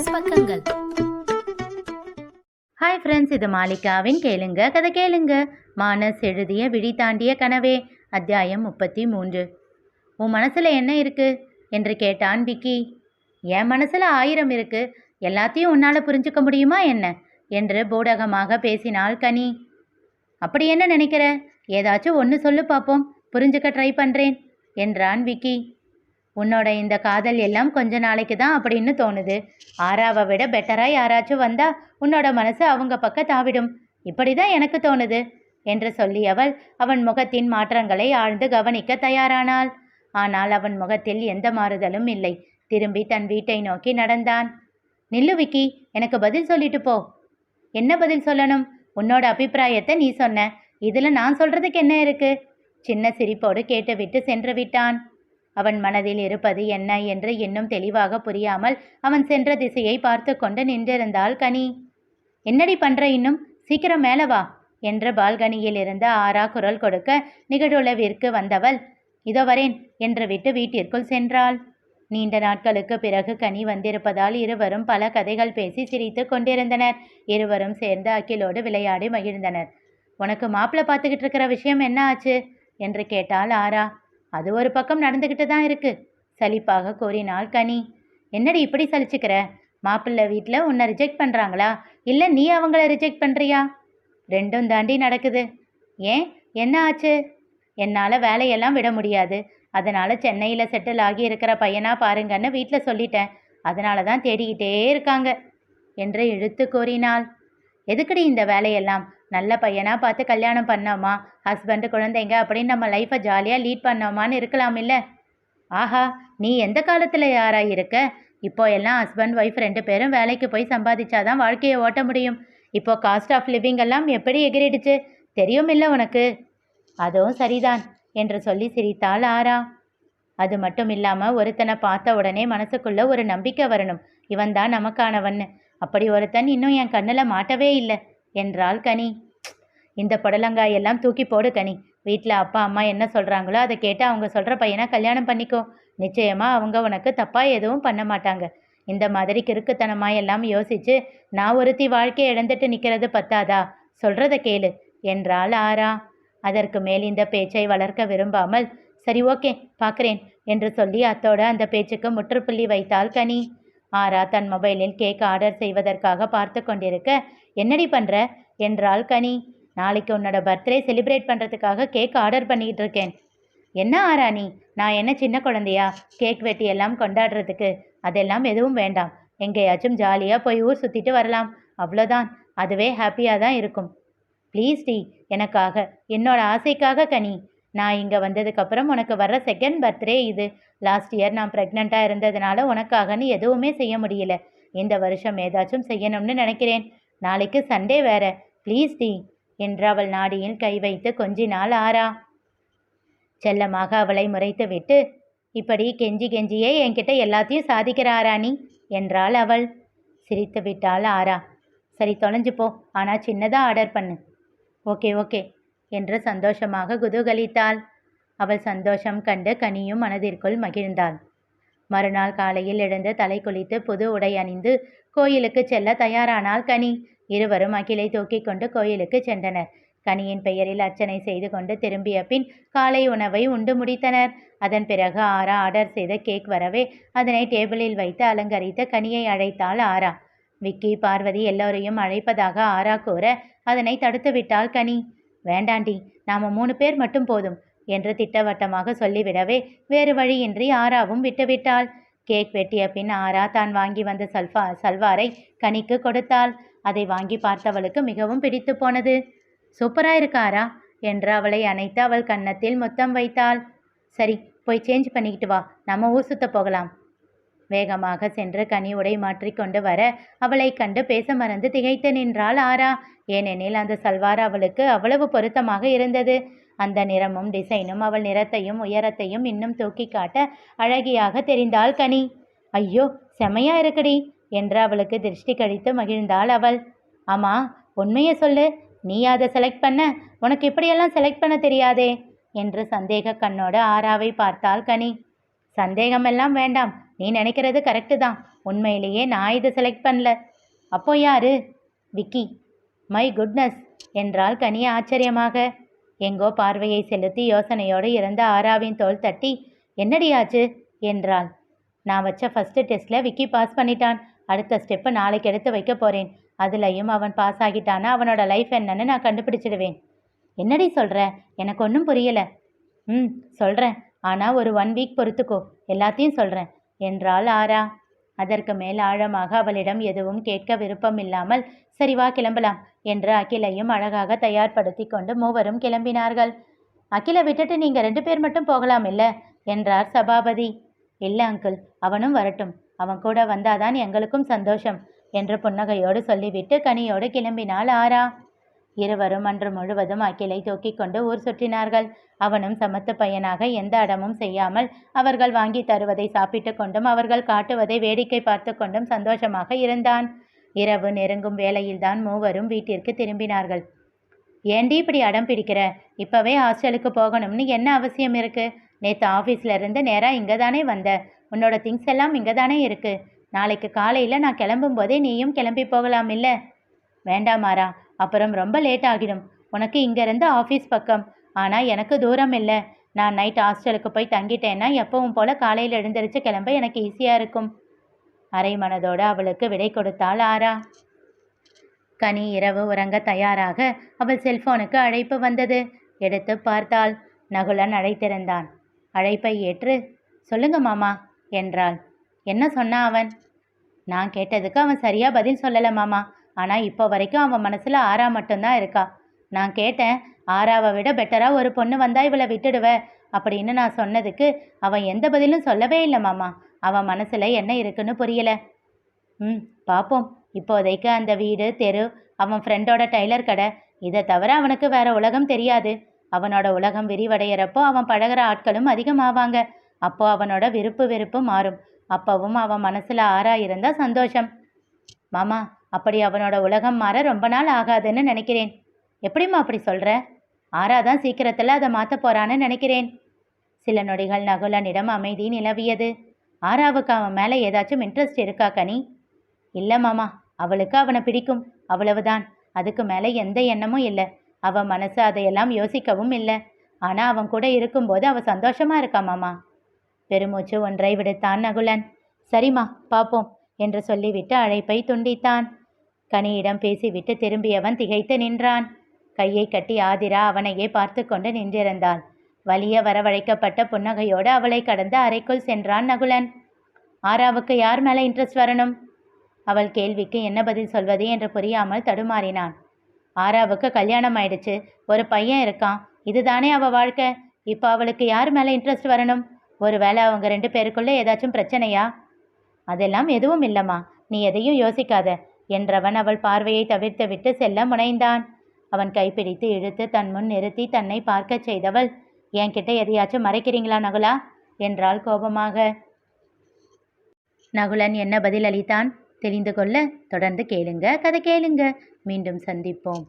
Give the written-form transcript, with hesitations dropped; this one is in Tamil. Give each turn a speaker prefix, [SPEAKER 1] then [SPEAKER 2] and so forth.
[SPEAKER 1] மைனஸ் பக்கங்கள்.
[SPEAKER 2] ஹாய் ஃப்ரெண்ட்ஸ், இது மாலிகாவின் கேளுங்க கதை கேளுங்க. மானஸ் எழுதிய விழி தாண்டிய கனவே, அத்தியாயம் 33. உன் மனசில் என்ன இருக்கு என்று கேட்டான் விக்கி. என் மனசில் 1000 இருக்கு, எல்லாத்தையும் உன்னால் புரிஞ்சுக்க முடியுமா என்ன என்று பூடகமாக பேசினாள் கனி. அப்படி என்ன நினைக்கிற? ஏதாச்சும் ஒன்று சொல்லு பார்ப்போம், புரிஞ்சுக்க ட்ரை பண்ணுறேன் என்றான் விக்கி. உன்னோட இந்த காதல் எல்லாம் கொஞ்ச நாளைக்கு தான் அப்படின்னு தோணுது. ஆராவை விட பெட்டராக யாராச்சும் வந்தா உன்னோட மனசு அவங்க பக்கம் தாவிடும், இப்படி தான் எனக்கு தோணுது என்று சொல்லியவள் அவன் முகத்தின் மாற்றங்களை ஆழ்ந்து கவனிக்க தயாரானாள். ஆனால் அவன் முகத்தில் எந்த மாறுதலும் இல்லை. திரும்பி தன் வீட்டை நோக்கி நடந்தான். நில்லு விக்கி, எனக்கு பதில் சொல்லிட்டு போ. என்ன பதில் சொல்லணும்? உன்னோட அபிப்பிராயத்தை நீ சொன்ன, இதில் நான் சொல்றதுக்கு என்ன இருக்கு? சின்ன சிரிப்போடு கேட்டுவிட்டு சென்று விட்டான். அவன் மனதில் இருப்பது என்ன என்று இன்னும் தெளிவாக புரியாமல் அவன் சென்ற திசையை பார்த்து கொண்டு நின்றிருந்தாள் கனி. என்னடி பண்ற, இன்னும் சீக்கிரம் மேலே வா என்று பால்கனியில் இருந்து ஆரா குரல் கொடுக்க நிகழுளவிற்கு வந்தவள் இதோ வரேன் என்று விட்டு வீட்டிற்குள் சென்றாள். நீண்ட நாட்களுக்கு பிறகு கனி வந்திருப்பதால் இருவரும் பல கதைகள் பேசி சிரித்து கொண்டிருந்தனர். இருவரும் சேர்ந்து அகிலோடு விளையாடி மகிழ்ந்தனர். உனக்கு மாப்பிள்ளை பார்த்துக்கிட்டு இருக்கிற விஷயம் என்ன ஆச்சு என்று கேட்டாள் ஆரா. அது ஒரு பக்கம் நடந்துக்கிட்டு தான் இருக்கு, சலிப்பாக கூறினாள் கனி. என்னடி இப்படி சலிச்சுக்கிற? மாப்பிள்ளை வீட்டில் உன்னை ரிஜெக்ட் பண்ணுறாங்களா, இல்லை நீ அவங்கள ரிஜெக்ட் பண்ணுறியா? ரெண்டும் தாண்டி நடக்குது. ஏன், என்ன ஆச்சு? என்னால் வேலையெல்லாம் விட முடியாது, அதனால் சென்னையில் செட்டில் ஆகி இருக்கிற பையனா பாருங்கன்னு வீட்டில் சொல்லிட்டேன், அதனால தான் தேடிக்கிட்டே இருக்காங்க என்று இழுத்து கூறினாள். எதுக்கடி இந்த வேலையெல்லாம்? நல்ல பையனாக பார்த்து கல்யாணம் பண்ணோமா, ஹஸ்பண்டு குழந்தைங்க அப்படின்னு நம்ம லைஃப்பை ஜாலியாக லீட் பண்ணோமான்னு இருக்கலாம் இல்லை? ஆஹா, நீ எந்த காலத்தில் யாராக இருக்க? இப்போ எல்லாம் ஹஸ்பண்ட் ஒய்ஃப் 2 பேரும் வேலைக்கு போய் சம்பாதிச்சாதான் வாழ்க்கையை ஓட்ட முடியும். இப்போ காஸ்ட் ஆஃப் லிவிங் எல்லாம் எப்படி எகிரிடுச்சு தெரியும் இல்லை உனக்கு? அதுவும் சரிதான் என்று சொல்லி சிரித்தாள் ஆரா. அது மட்டும் இல்லாமல் ஒருத்தனை பார்த்த உடனே மனசுக்குள்ள ஒரு நம்பிக்கை வரணும், இவன் தான் நமக்கானவன்னு. அப்படி ஒருத்தன் இன்னும் என் கண்ணில் மாட்டவே இல்லை என்றாள் கனி. இந்த புடலங்காயெல்லாம் தூக்கி போடு கனி. வீட்டில் அப்பா அம்மா என்ன சொல்கிறாங்களோ அதை கேட்டு அவங்க சொல்கிற பையனை கல்யாணம் பண்ணிக்கோ. நிச்சயமாக அவங்க உனக்கு தப்பாக எதுவும் பண்ண மாட்டாங்க. இந்த மாதிரி கிறுக்குத்தனமாக எல்லாம் யோசித்து நான் ஒருத்தி வாழ்க்கையை இழந்துட்டு நிற்கிறது பத்தாதா? சொல்கிறத கேளு என்றாள் ஆரா. அதற்கு மேல் இந்த பேச்சை வளர்க்க விரும்பாமல் சரி ஓகே பார்க்குறேன் என்று சொல்லி அத்தோட அந்த பேச்சுக்கு முற்றுப்புள்ளி வைத்தாள் கனி. ஆரா தன் மொபைலில் கேக் ஆர்டர் செய்வதற்காக பார்த்து கொண்டிருக்க என்னடி பண்ணுற என்றாள் கனி. நாளைக்கு உன்னோட பர்த்டே செலிப்ரேட் பண்ணுறதுக்காக கேக் ஆர்டர் பண்ணிக்கிட்டு இருக்கேன். என்ன ஆரா நீ, நான் என்ன சின்ன குழந்தையா கேக் வெட்டி எல்லாம் கொண்டாடுறதுக்கு? அதெல்லாம் எதுவும் வேண்டாம், எங்கேயாச்சும் ஜாலியாக போய் ஊர் சுற்றிட்டு வரலாம், அவ்வளோதான். அதுவே ஹாப்பியாக தான் இருக்கும். ப்ளீஸ் டி, எனக்காக, என்னோட ஆசைக்காக கனி. நான் இங்கே வந்ததுக்கப்புறம் உனக்கு வர்ற செகண்ட் பர்த்டே இது. லாஸ்ட் இயர் நான் ப்ரெக்னெண்ட்டாக இருந்ததுனால உனக்காகன்னு எதுவுமே செய்ய முடியல. இந்த வருஷம் ஏதாச்சும் செய்யணும்னு நினைக்கிறேன். நாளைக்கு சண்டே வேற, ப்ளீஸ் டி என்று அவள் நாடியில் கை வைத்து கொஞ்சினாள் ஆரா. செல்லமாக அவளை முறைத்து விட்டு இப்படி கெஞ்சி கெஞ்சியே என்கிட்ட எல்லாத்தையும் சாதிக்கிற ஆராணி என்றாள் அவள். சிரித்து விட்டாள் ஆரா. சரி தொலைஞ்சு போ, ஆனால் சின்னதாக ஆர்டர் பண்ணு. ஓகே ஓகே என்று சந்தோஷமாக குதூகலித்தாள். அவள் சந்தோஷம் கண்டு கனியும் மனதிற்குள் மகிழ்ந்தாள். மறுநாள் காலையில் எழுந்து தலை குளித்து புது உடை அணிந்து கோயிலுக்கு செல்ல தயாரானாள் கனி. இருவரும் அகிலை தூக்கி கொண்டு கோயிலுக்கு சென்றனர். கனியின் பெயரில் அர்ச்சனை செய்து கொண்டு திரும்பிய பின் காலை உணவை உண்டு முடித்தனர். அதன் பிறகு ஆரா ஆர்டர் செய்த கேக் வரவே அதனை டேபிளில் வைத்து அலங்கரித்த கனியை அழைத்தாள் ஆரா. விக்கி பார்வதி எல்லோரையும் அழைப்பதாக ஆரா கூற அதனை தடுத்து விட்டாள் கனி. வேண்டாண்டி, நாம 3 பேர் மட்டும் போதும் என்று திட்டவட்டமாக சொல்லிவிடவே வேறு வழியின்றி ஆராவும் விட்டுவிட்டாள். கேக் வெட்டிய பின் ஆரா தான் வாங்கி வந்த சல்வாரை கனிக்கு கொடுத்தாள். அதை வாங்கி பார்த்தவளுக்கு மிகவும் பிடித்து போனது. சூப்பராக இருக்காரா என்று அவளை அணைத்து அவள் கன்னத்தில் முத்தம் வைத்தாள். சரி போய் சேஞ்ச் பண்ணிக்கிட்டு வா, நம்ம ஊர் சுத்த போகலாம். வேகமாக சென்று கனி உடை மாற்றிக்கொண்டு வர அவளை கண்டு பேச மறந்து திகைத்து நின்றாள் ஆரா. ஏனெனில் அந்த சல்வார் அவளுக்கு அவ்வளவு பொருத்தமாக இருந்தது. அந்த நிறமும் டிசைனும் அவள் நிறத்தையும் உயரத்தையும் இன்னும் தூக்கி காட்ட அழகியாக தெரிந்தாள் கனி. ஐயோ செமையா இருக்குடி என்று அவளுக்கு திருஷ்டி கழித்து மகிழ்ந்தாள் அவள். ஆமா, உண்மையை சொல்லு, நீ அதை செலக்ட் பண்ண? உனக்கு இப்படியெல்லாம் செலக்ட் பண்ண தெரியாதே என்று சந்தேக கண்ணோடு ஆராவை பார்த்தாள் கனி. சந்தேகமெல்லாம் வேண்டாம், நீ நினைக்கிறது கரெக்டு தான். உண்மையிலேயே நான் இதை செலக்ட் பண்ணல. அப்போ யாரு? விக்கி. மை குட்னஸ் என்றாள் கனி ஆச்சரியமாக. எங்கோ பார்வையை செலுத்தி யோசனையோடு இருந்த ஆராவின் தோள் தட்டி, என்னடி ஆச்சு என்றாள். நான் வச்ச ஃபர்ஸ்ட் டெஸ்ட்டில் விக்கி பாஸ் பண்ணிட்டான். அடுத்த ஸ்டெப்பு நாளைக்கு எடுத்து வைக்க போகிறேன். அதுலேயும் அவன் பாஸ் ஆகிட்டானா அவனோட லைஃப் என்னன்னு நான் கண்டுபிடிச்சிடுவேன். என்னடி சொல்கிற? எனக்கு ஒன்றும் புரியலை. சொல்கிறேன். ஆனால் ஒரு 1 வீக் பொறுத்துக்கோ, எல்லாத்தையும் சொல்கிறேன் என்றாள் ஆரா. அதற்கு மேல் ஆழமாக அவளிடம் எதுவும் கேட்க விருப்பம் இல்லாமல், சரி வா கிளம்பலாம் என்று அகிலையும் அழகாக தயார்படுத்தி கொண்டு மூவரும் கிளம்பினார்கள். அகிலை விட்டுட்டு நீங்கள் 2 பேர் மட்டும் போகலாம் இல்லை என்றார் சபாபதி. இல்லை அங்கிள், அவனும் வரட்டும். அவன் கூட வந்தாதான் எங்களுக்கும் சந்தோஷம் என்று புன்னகையோடு சொல்லிவிட்டு கனியோடு கிளம்பினாள் ஆரா. இருவரும் அன்று முழுவதும் அகிலை தூக்கிக் கொண்டு ஊர் சுற்றினார்கள். அவனும் சமத்து பையனாக எந்த அடமும் செய்யாமல் அவர்கள் வாங்கி தருவதை சாப்பிட்டு கொண்டும் அவர்கள் காட்டுவதை வேடிக்கை பார்த்து கொண்டும் சந்தோஷமாக இருந்தான். இரவு நெருங்கும் வேளையில்தான் மூவரும் வீட்டிற்கு திரும்பினார்கள். ஏண்டி இப்படி அடம் பிடிக்கிற? இப்போவே ஹாஸ்டலுக்கு போகணும்னு என்ன அவசியம் இருக்கு? நேற்று ஆஃபீஸில் இருந்து நேராக இங்கே தானே வந்த. உன்னோட திங்ஸ் எல்லாம் இங்கே தானே இருக்கு. நாளைக்கு காலையில் நான் கிளம்பும் போதே நீயும் கிளம்பி போகலாம் இல்லை? வேண்டாமாரா, அப்புறம் ரொம்ப லேட் ஆகிடும். உனக்கு இங்கேருந்து ஆஃபீஸ் பக்கம், ஆனால் எனக்கு தூரம் இல்லை. நான் நைட் ஹாஸ்டலுக்கு போய் தங்கிட்டேன்னா எப்பவும் போல் காலையில் எழுந்திரிச்சு கிளம்ப எனக்கு ஈஸியாக இருக்கும். அரை மனதோடு அவளுக்கு விடை கொடுத்தாள் ஆரா. கனி இரவு உறங்க தயாராக அவள் செல்போனுக்கு அழைப்பு வந்தது. எடுத்து பார்த்தாள். நகுலன் அழைத்திருந்தான். அழைப்பை ஏற்று, சொல்லுங்க மாமா என்றாள். என்ன சொன்னா அவன்? நான் கேட்டதுக்கு அவன் சரியா பதில் சொல்லலை மாமா. ஆனால் இப்போ வரைக்கும் அவன் மனசில் ஆரா மட்டும்தான் இருக்கா. நான் கேட்டேன், ஆராவை விட பெட்டராக ஒரு பொண்ணு வந்தால் இவளை விட்டுடுவ அப்படின்னு நான் சொன்னதுக்கு அவன் எந்த பதிலும் சொல்லவே இல்லை மாமா. அவன் மனசில் என்ன இருக்குன்னு புரியலை. பார்ப்போம். இப்போதைக்கு அந்த வீடு, தெரு, அவன் ஃப்ரெண்டோட டைலர் கடை, இதை தவிர அவனுக்கு வேற உலகம் தெரியாது. அவனோட உலகம் விரிவடைகிறப்போ அவன் பழகிற ஆட்களும் அதிகமாவாங்க. அப்போ அவனோட விருப்பு வெறுப்பு மாறும். அப்பவும் அவன் மனசில் ஆரா இருந்தால் சந்தோஷம். மாமா, அப்படி அவனோட உலகம் மாற ரொம்ப நாள் ஆகாதுன்னு நினைக்கிறேன். எப்படிம்மா அப்படி சொல்கிற? ஆரா தான் சீக்கிரத்தில் அதை மாற்ற போகிறான்னு நினைக்கிறேன். சில நொடிகள் நகுலனிடம் அமைதி நிலவியது. ஆராவுக்கு அவன் மேலே ஏதாச்சும் இன்ட்ரெஸ்ட் இருக்கா கனி? இல்லை மாமா, அவளுக்கு அவனை பிடிக்கும், அவ்வளவுதான். அதுக்கு மேலே எந்த எண்ணமும் இல்லை. அவன் மனசு அதையெல்லாம் யோசிக்கவும் இல்லை. ஆனால் அவன் கூட இருக்கும்போது அவள் சந்தோஷமாக இருக்கா மாமா. பெருமூச்சு ஒன்றை விடுத்தான் நகுலன். சரிம்மா, பார்ப்போம் என்று சொல்லிவிட்டு அழைப்பை துண்டித்தான். கனியிடம் பேசிவிட்டு திரும்பியவன் திகைத்து நின்றான். கையை கட்டி ஆதிரா அவனையே பார்த்து கொண்டு நின்றிருந்தாள். வலிய வரவழைக்கப்பட்ட புன்னகையோடு அவளை கடந்து அறைக்குள் சென்றான் நகுலன். ஆராவுக்கு யார் மேலே இன்ட்ரெஸ்ட் வரணும்? அவள் கேள்விக்கு என்ன பதில் சொல்வது என்று புரியாமல் தடுமாறினான். ஆராவுக்கு கல்யாணம் ஆயிடுச்சு, ஒரு பையன் இருக்கான். இதுதானே அவள் வாழ்க்கை. இப்போ அவளுக்கு யார் மேலே இன்ட்ரெஸ்ட் வரணும்? ஒருவேளை அவங்க 2 பேருக்குள்ளே ஏதாச்சும் பிரச்சனையா? அதெல்லாம் எதுவும் இல்லைம்மா, நீ எதையும் யோசிக்காத என்றவன் அவள் பார்வையை தவிர்த்து விட்டு செல்ல முனைந்தான். அவன் கைப்பிடித்து இழுத்து தன் முன் நிறுத்தி தன்னை பார்க்க செய்தவள், என்கிட்ட எதையாச்சும் மறைக்கிறீங்களா நகுலா என்றாள் கோபமாக. நகுலன் என்ன பதில் அளித்தான் தெரிந்து கொள்ள தொடர்ந்து கேளுங்க. கதை கேளுங்க. மீண்டும் சந்திப்போம்.